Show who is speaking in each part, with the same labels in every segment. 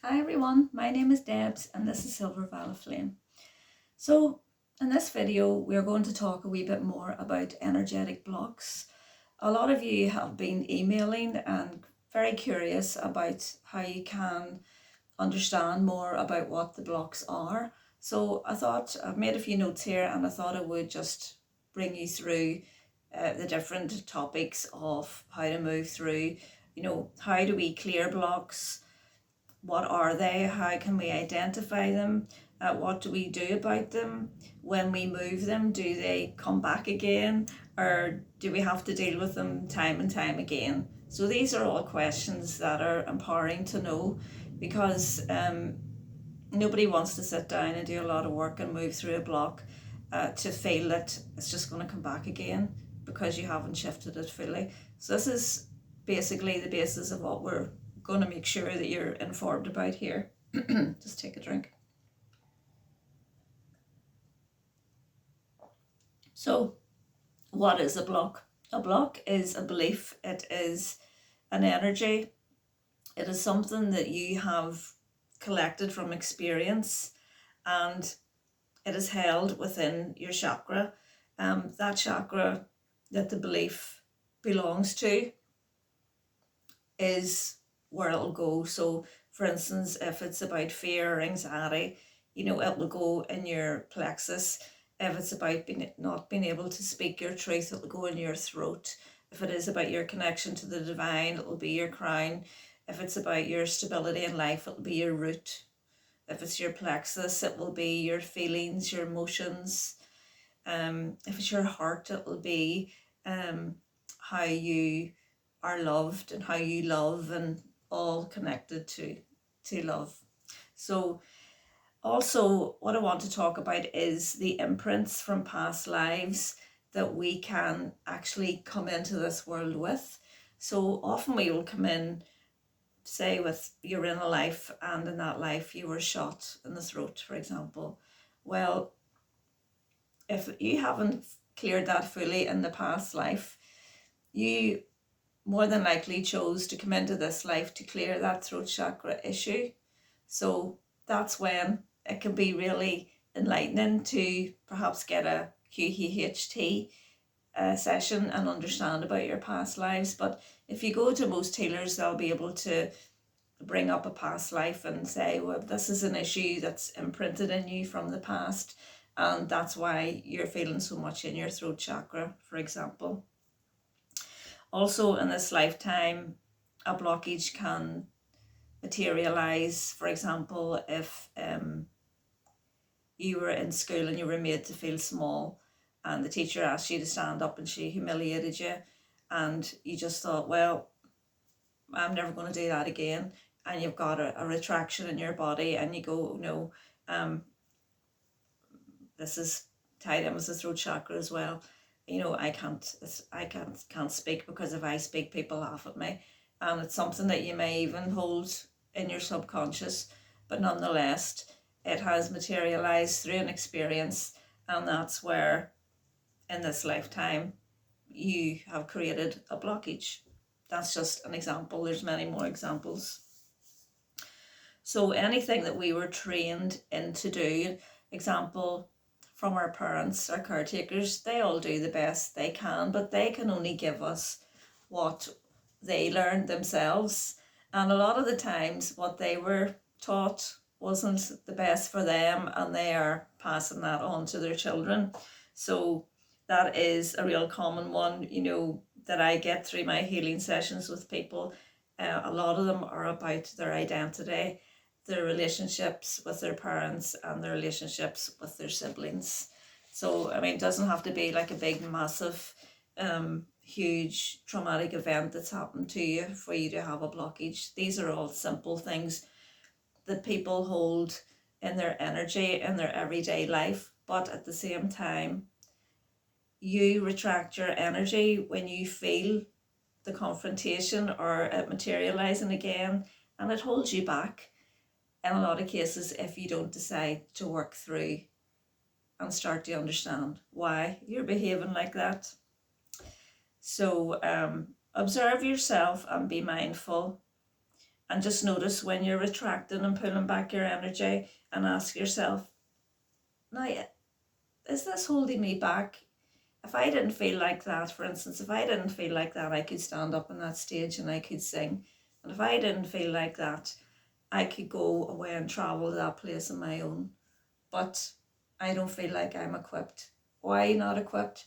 Speaker 1: Hi everyone, my name is Debs and this is Silver Valley Flame. So in this video we're going to talk a wee bit more about energetic blocks. A lot of you have been emailing and very curious about how you can understand more about what the blocks are. So I thought I've made a few notes here and I thought I would just bring you through the different topics of how to move through, how do we clear blocks? What are they? How can we identify them? What do we do about them? When we move them, do they come back again? Or do we have to deal with them time and time again? So these are all questions that are empowering to know because nobody wants to sit down and do a lot of work and move through a block to feel that it's just going to come back again because you haven't shifted it fully. So this is basically the basis of what we're going to make sure that you're informed about here. Just take a drink. So what is a block? A block is a belief. It is an energy. It is something that you have collected from experience and it is held within your chakra. That chakra that the belief belongs to is where it'll go. So for instance, if it's about fear or anxiety, it will go in your plexus. If it's about not being able to speak your truth, it'll go in your throat. If it is about your connection to the divine, it'll be your crown. If it's about your stability in life, it'll be your root. If it's your plexus, it will be your feelings, your emotions. If it's your heart, it will be how you are loved and how you love, and all connected to love. So also what I want to talk about is the imprints from past lives that we can actually come into this world with. So often we will come in, say, with you're in a life and in that life you were shot in the throat, for example. Well, if you haven't cleared that fully in the past life, you more than likely chose to come into this life to clear that throat chakra issue. So that's when it can be really enlightening to perhaps get a QHT session and understand about your past lives. But if you go to most healers, they'll be able to bring up a past life and say, well, this is an issue that's imprinted in you from the past, and that's why you're feeling so much in your throat chakra, for example. Also in this lifetime, a blockage can materialize. For example, if you were in school and you were made to feel small and the teacher asked you to stand up and she humiliated you and you just thought, well, I'm never going to do that again, and you've got a retraction in your body and you go, no, this is tied in with the throat chakra as well. I can't speak because if I speak, people laugh at me. And it's something that you may even hold in your subconscious, but nonetheless, it has materialized through an experience, and that's where, in this lifetime, you have created a blockage. That's just an example. There's many more examples. So anything that we were trained into do, example, from our parents, our caretakers, they all do the best they can, but they can only give us what they learned themselves. And a lot of the times what they were taught wasn't the best for them, and they are passing that on to their children. So that is a real common one, that I get through my healing sessions with people. A lot of them are about their identity, their relationships with their parents, and their relationships with their siblings. So, it doesn't have to be like a big, massive, huge traumatic event that's happened to you for you to have a blockage. These are all simple things that people hold in their energy, in their everyday life, but at the same time, you retract your energy when you feel the confrontation or it materializing again, and it holds you back in a lot of cases if you don't decide to work through and start to understand why you're behaving like that. So observe yourself and be mindful, And just notice when you're retracting and pulling back your energy, and ask yourself, now, is this holding me back? If I didn't feel like that, for instance, if I didn't feel like that, I could stand up on that stage and I could sing. And if I didn't feel like that, I could go away and travel to that place on my own. But I don't feel like I'm equipped. Why not equipped?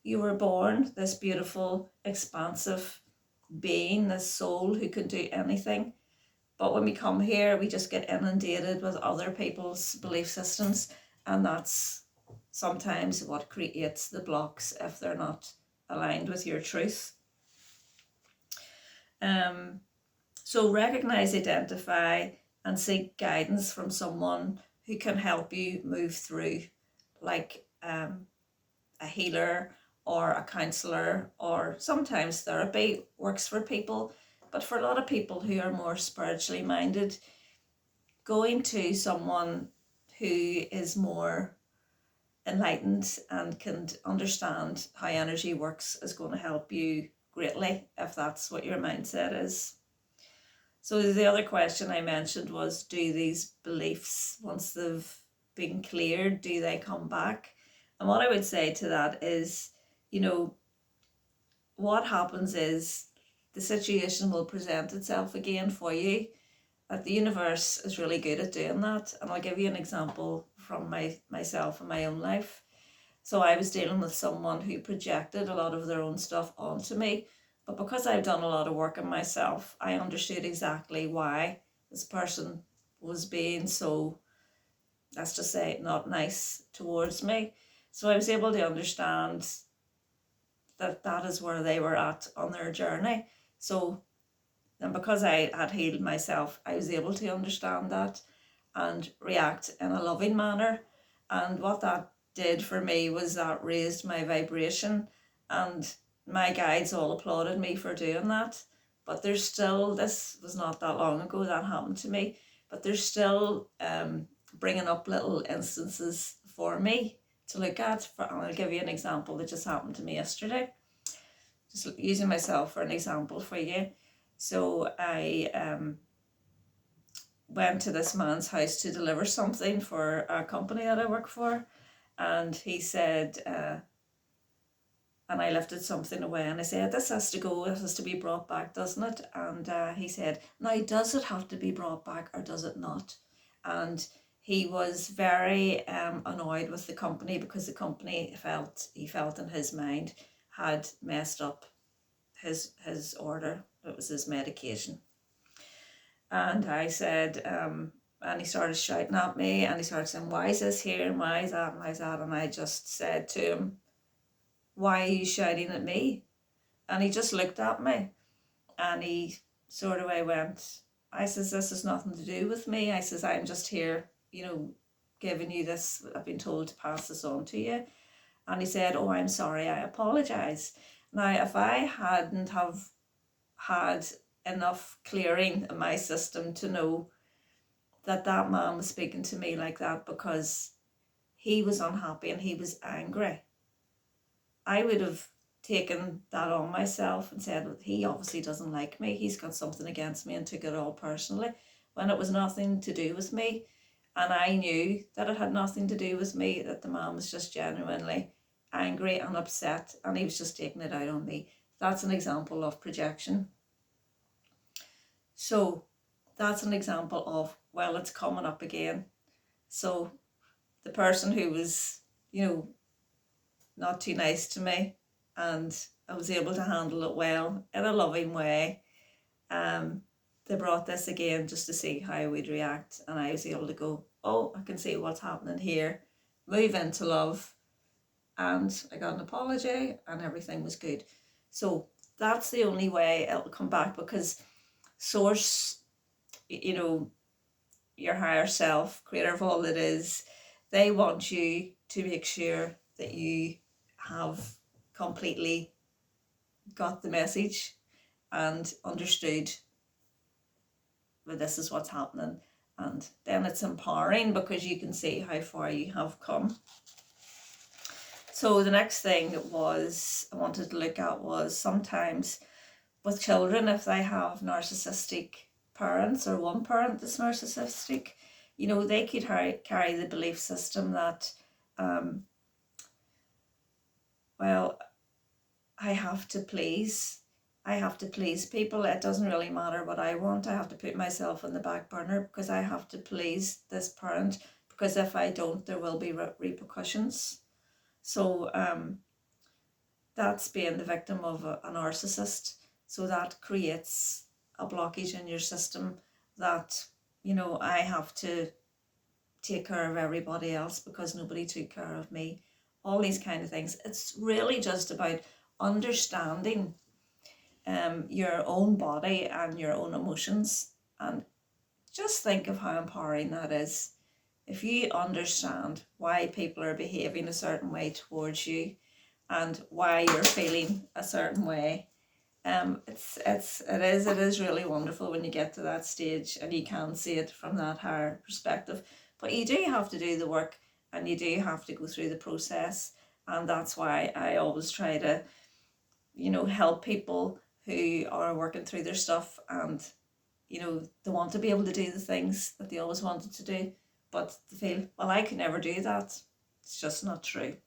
Speaker 1: You were born this beautiful, expansive being, this soul who can do anything. But when we come here, we just get inundated with other people's belief systems, and that's sometimes what creates the blocks if they're not aligned with your truth. So recognize, identify, and seek guidance from someone who can help you move through, like a healer or a counselor, or sometimes therapy works for people. But for a lot of people who are more spiritually minded, going to someone who is more enlightened and can understand how energy works is going to help you greatly if that's what your mindset is. So the other question I mentioned was, do these beliefs, once they've been cleared, do they come back? And what I would say to that is, what happens is the situation will present itself again for you. That the universe is really good at doing that. And I'll give you an example from myself and my own life. So I was dealing with someone who projected a lot of their own stuff onto me. But because I've done a lot of work on myself, I understood exactly why this person was being so, let's just say, not nice towards me. So I was able to understand that that is where they were at on their journey. So, and because I had healed myself, I was able to understand that and react in a loving manner. And what that did for me was that raised my vibration, and my guides all applauded me for doing that. But there's still, this was not that long ago that happened to me, but there's still bringing up little instances for me to look at. And I'll give you an example that just happened to me yesterday. Just using myself for an example for you. So I went to this man's house to deliver something for a company that I work for, and he said, and I lifted something away, and I said, this has to go, this has to be brought back, doesn't it? And he said, now, does it have to be brought back or does it not? And he was very annoyed with the company, because the company he felt in his mind had messed up his order. It was his medication. And I said, and he started shouting at me, and he started saying, why is this here, and why is that, and why is that? And I just said to him, why are you shouting at me? And he just looked at me, and he sort of went, I says, this has nothing to do with me. I says, I'm just here, giving you this, I've been told to pass this on to you. And he said, oh, I'm sorry, I apologise. Now, if I hadn't have had enough clearing in my system to know that that man was speaking to me like that because he was unhappy and he was angry, I would have taken that on myself and said, well, he obviously doesn't like me, he's got something against me, and took it all personally, when it was nothing to do with me. And I knew that it had nothing to do with me, that the man was just genuinely angry and upset, and he was just taking it out on me. That's an example of projection. So that's an example of, well, it's coming up again. So the person who was, not too nice to me, and I was able to handle it well in a loving way, they brought this again just to see how I would react, and I was able to go, oh, I can see what's happening here, move into love, and I got an apology and everything was good. So that's the only way it'll come back, because source, your higher self, creator of all that is, they want you to make sure that you have completely got the message and understood that this is what's happening. And then it's empowering, because you can see how far you have come. So the next thing I wanted to look at was, sometimes with children, if they have narcissistic parents or one parent that's narcissistic, you know, they could carry the belief system that, well, I have to please. I have to please people. It doesn't really matter what I want. I have to put myself on the back burner because I have to please this parent, because if I don't, there will be repercussions. So that's being the victim of a narcissist. So that creates a blockage in your system that, you know, I have to take care of everybody else because nobody took care of me. All these kind of things. It's really just about understanding your own body and your own emotions, and just think of how empowering that is. If you understand why people are behaving a certain way towards you and why you're feeling a certain way, it is really wonderful when you get to that stage and you can see it from that higher perspective. But you do have to do the work, and you do have to go through the process, and that's why I always try to, you know, help people who are working through their stuff, and, you know, they want to be able to do the things that they always wanted to do, but they feel, well, I can never do that. It's just not true.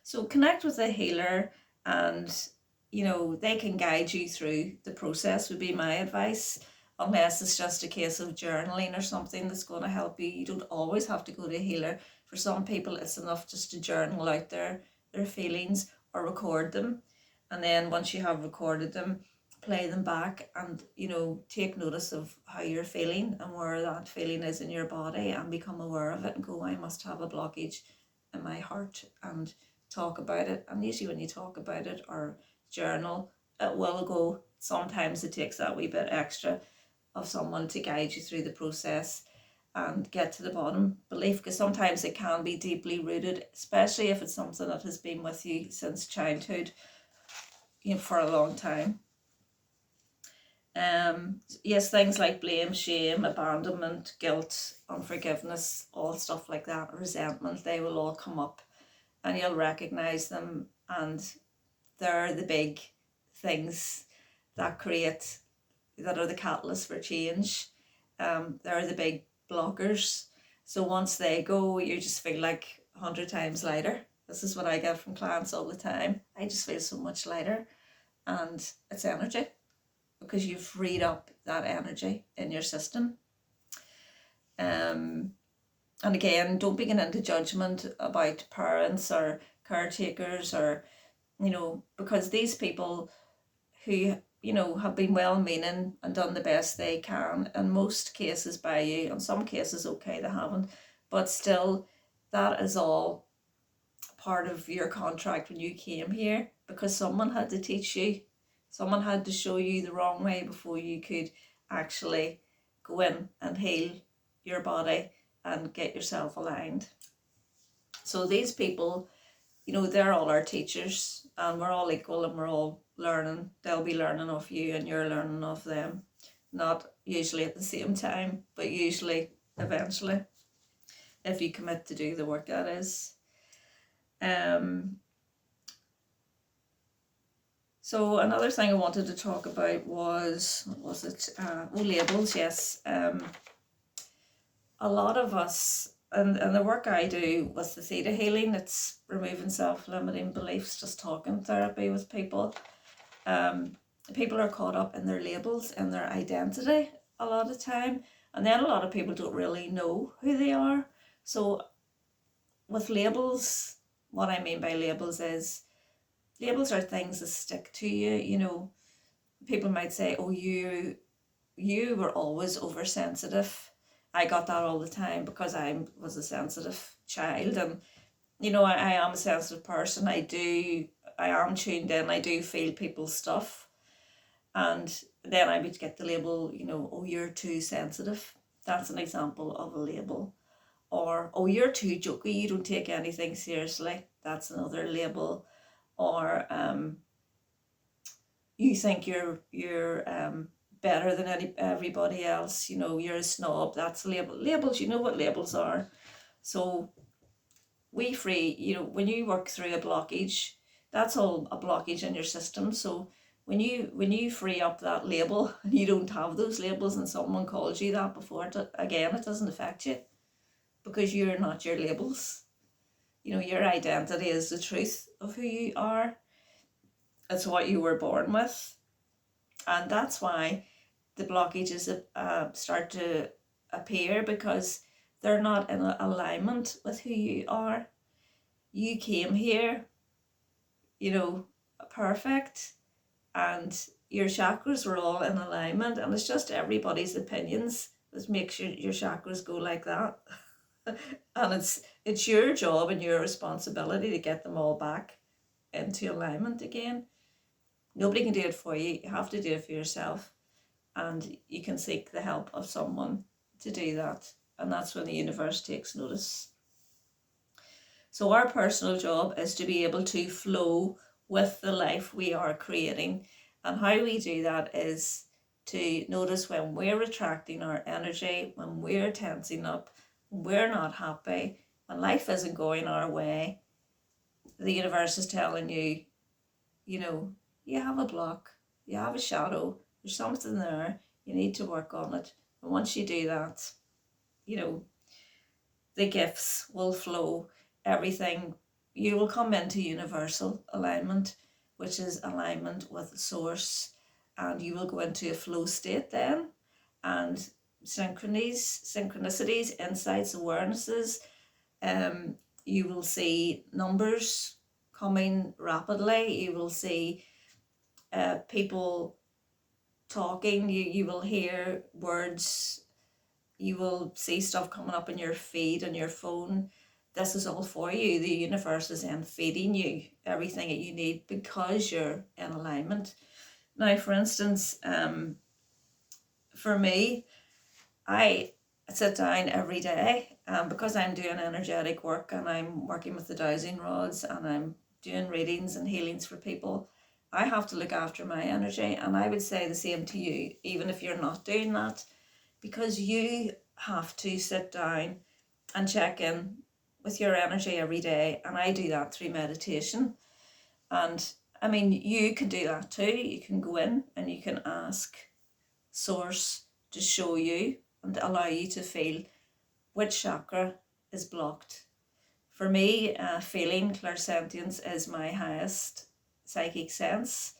Speaker 1: So connect with a healer, and, you know, they can guide you through the process, would be my advice. Unless it's just a case of journaling or something that's going to help you. You don't always have to go to a healer. For some people, it's enough just to journal out their feelings or record them. And then once you have recorded them, play them back and, you know, take notice of how you're feeling and where that feeling is in your body, and become aware of it and go, I must have a blockage in my heart, and talk about it. And usually when you talk about it or journal, it will go. Sometimes it takes that wee bit extra of someone to guide you through the process and get to the bottom belief, because sometimes it can be deeply rooted, especially if it's something that has been with you since childhood, you know, for a long time. Yes, things like blame, shame, abandonment, guilt, unforgiveness, all stuff like that, resentment, they will all come up, and you'll recognize them, and they're the big things that are the catalyst for change. They're the big blockers. So once they go, you just feel like 100 times lighter. This is what I get from clients all the time. I just feel so much lighter, and it's energy, because you've freed up that energy in your system. And again, don't be getting into judgment about parents or caretakers, or, you know, because these people who, you know, have been well-meaning and done the best they can in most cases by you. In some cases, okay, they haven't, but still, that is all part of your contract when you came here, because someone had to teach you, someone had to show you the wrong way before you could actually go in and heal your body and get yourself aligned. So these people, you know, they're all our teachers, and we're all equal, and we're all learning. They'll be learning off you, and you're learning off them. Not usually at the same time, but usually eventually, if you commit to do the work, that is. So another thing I wanted to talk about was, what was it? Labels, yes. A lot of us, and the work I do with the theta healing, it's removing self-limiting beliefs, just talking therapy with people. People are caught up in their labels and their identity a lot of time, and then a lot of people don't really know who they are. So with labels, what I mean by labels is, labels are things that stick to you. You know, people might say, oh, you were always oversensitive. I got that all the time because I was a sensitive child, and, you know, I am a sensitive person. I am tuned in. I do feel people's stuff. And then I would get the label, you know, oh, you're too sensitive. That's an example of a label. Or, oh, you're too jokey. You don't take anything seriously. That's another label. Or you think you're better than everybody else. You know, you're a snob. That's a label. Labels, you know what labels are. So you know, when you work through a blockage, that's all a blockage in your system. So when you free up that label and you don't have those labels and someone calls you that before, again, it doesn't affect you because you're not your labels. Your identity is the truth of who you are. It's what you were born with. And that's why the blockages start to appear, because they're not in alignment with who you are. You came here, perfect, and your chakras were all in alignment, and it's just everybody's opinions that makes your chakras go like that. And it's your job and your responsibility to get them all back into alignment again. Nobody can do it for you. You have to do it for yourself, and you can seek the help of someone to do that, and that's when the universe takes notice. So our personal job is to be able to flow with the life we are creating, and how we do that is to notice when we're retracting our energy, when we're tensing up, when we're not happy, when life isn't going our way. The universe is telling you, you have a block, you have a shadow, there's something there, you need to work on it. And once you do that, the gifts will flow, everything, you will come into universal alignment, which is alignment with the source, and you will go into a flow state then, and synchronicities, insights, awarenesses, you will see numbers coming rapidly, you will see people talking, you will hear words, you will see stuff coming up in your feed on your phone. This is all for you. The universe is then feeding you everything that you need because you're in alignment. Now, for instance, for me, I sit down every day, because I'm doing energetic work and I'm working with the dowsing rods and I'm doing readings and healings for people. I have to look after my energy, and I would say the same to you, even if you're not doing that, because you have to sit down and check in with your energy every day, and I do that through meditation. And I mean, you can do that too. You can go in and you can ask Source to show you and allow you to feel which chakra is blocked. For me, feeling clairsentience is my highest psychic sense,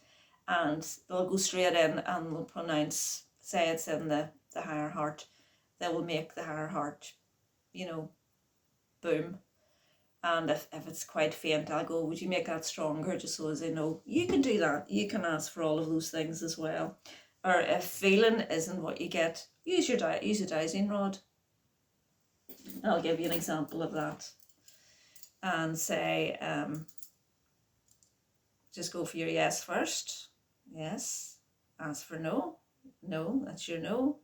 Speaker 1: and they'll go straight in and they'll pronounce, say it's in the higher heart. They will make the higher heart, boom. And if it's quite faint, I'll go, would you make that stronger, just so as I know. You can do that. You can ask for all of those things as well. Or if feeling isn't what you get, use a dowsing rod. I'll give you an example of that. And say, just go for your yes first. Yes. Ask for no. No, that's your no.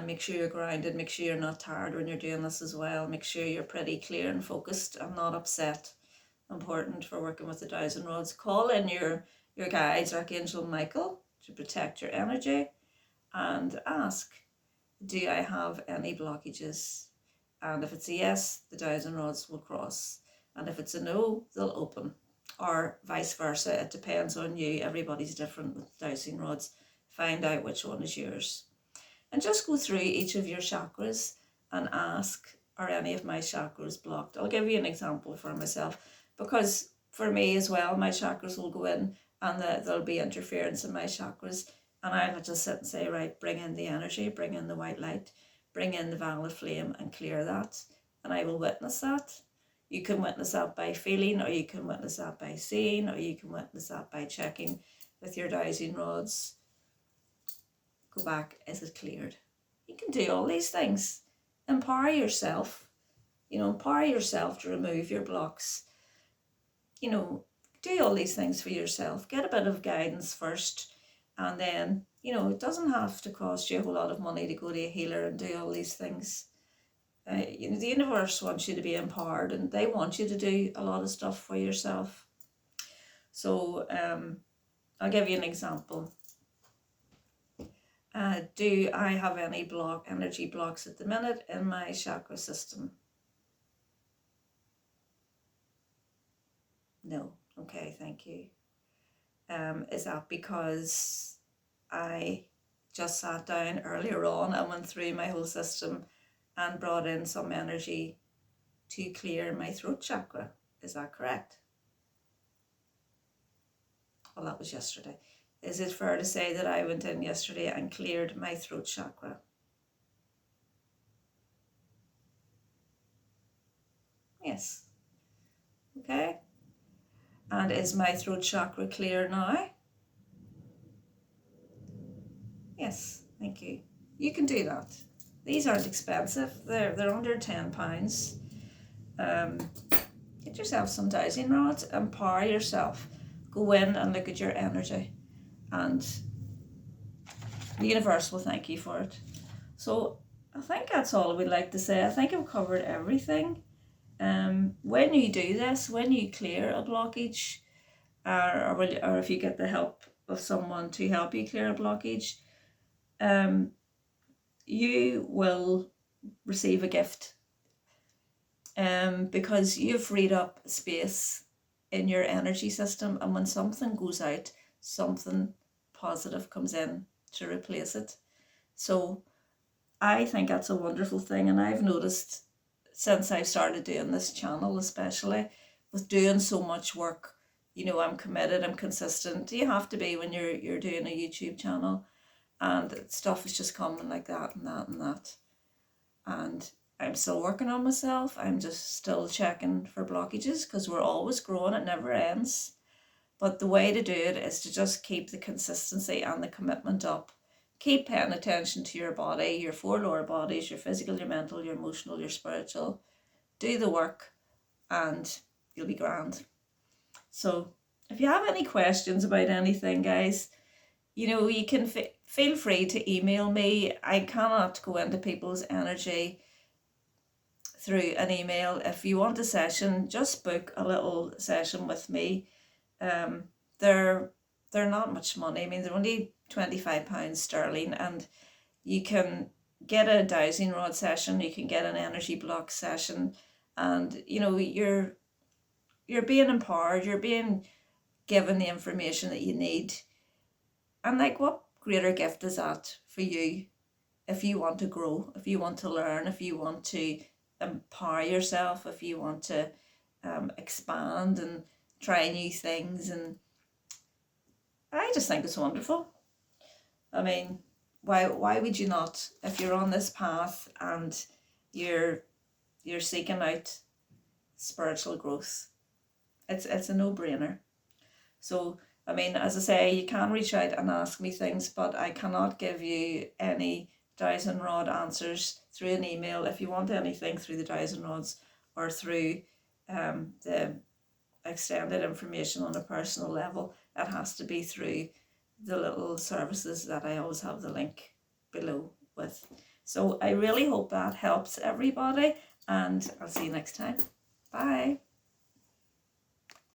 Speaker 1: Make sure you're grounded. Make sure you're not tired when you're doing this as well. Make sure you're pretty clear and focused and not upset. Important for working with the dowsing rods. Call in your guides, Archangel Michael, to protect your energy, and ask, do I have any blockages? And if it's a yes, the dowsing rods will cross. And if it's a no, they'll open. Or vice versa. It depends on you. Everybody's different with dowsing rods. Find out which one is yours. And just go through each of your chakras and ask, are any of my chakras blocked? I'll give you an example for myself, because for me as well, my chakras will go in and there'll be interference in my chakras, and I'll just sit and say, right, bring in the energy, bring in the white light, bring in the violet flame and clear that, and I will witness that. You can witness that by feeling, or you can witness that by seeing, or you can witness that by checking with your dowsing rods. Go back, is it cleared? You can do all these things. Empower yourself. Empower yourself to remove your blocks. Do all these things for yourself. Get a bit of guidance first, and then, it doesn't have to cost you a whole lot of money to go to a healer and do all these things. The universe wants you to be empowered, and they want you to do a lot of stuff for yourself. So I'll give you an example. Do I have any energy blocks at the minute in my chakra system? No. Okay, thank you. Is that because I just sat down earlier on and went through my whole system and brought in some energy to clear my throat chakra? Is that correct? Well, that was yesterday. Is it fair to say that I went in yesterday and cleared my throat chakra? Yes. Okay. And is my throat chakra clear now? Yes, thank you. You can do that. These aren't expensive. They're under £10. Get yourself some dowsing rods, empower yourself. Go in and look at your energy, and the universe will thank you for it. So I think that's all we'd like to say. I think I've covered everything. When you do this, when you clear a blockage, or if you get the help of someone to help you clear a blockage, you will receive a gift, because you've freed up space in your energy system, and when something goes out, something positive comes in to replace it. So I think that's a wonderful thing, and I've noticed since I've started doing this channel, especially with doing so much work, I'm committed, I'm consistent. You have to be when you're doing a YouTube channel, and stuff is just coming like that and that and that. And I'm still working on myself. I'm just still checking for blockages, because we're always growing, it never ends. But the way to do it is to just keep the consistency and the commitment up. Keep paying attention to your body, your 4 lower bodies, your physical, your mental, your emotional, your spiritual. Do the work and you'll be grand. So if you have any questions about anything, guys, you can feel free to email me. I cannot go into people's energy through an email. If you want a session, just book a little session with me. They're not much money. I mean, they're only £25 sterling, and you can get a dowsing rod session, you can get an energy block session, and you're being empowered, you're being given the information that you need. And what greater gift is that for you if you want to grow, if you want to learn, if you want to empower yourself, if you want to expand and try new things. And I just think it's wonderful. I mean, why would you not, if you're on this path and you're seeking out spiritual growth? It's a no-brainer. So I mean, as I say, you can reach out and ask me things, but I cannot give you any dowsing rod answers through an email. If you want anything through the dowsing rods or through the extended information on a personal level, it has to be through the little services that I always have the link below with. So I really hope that helps everybody, and I'll see you next time. Bye.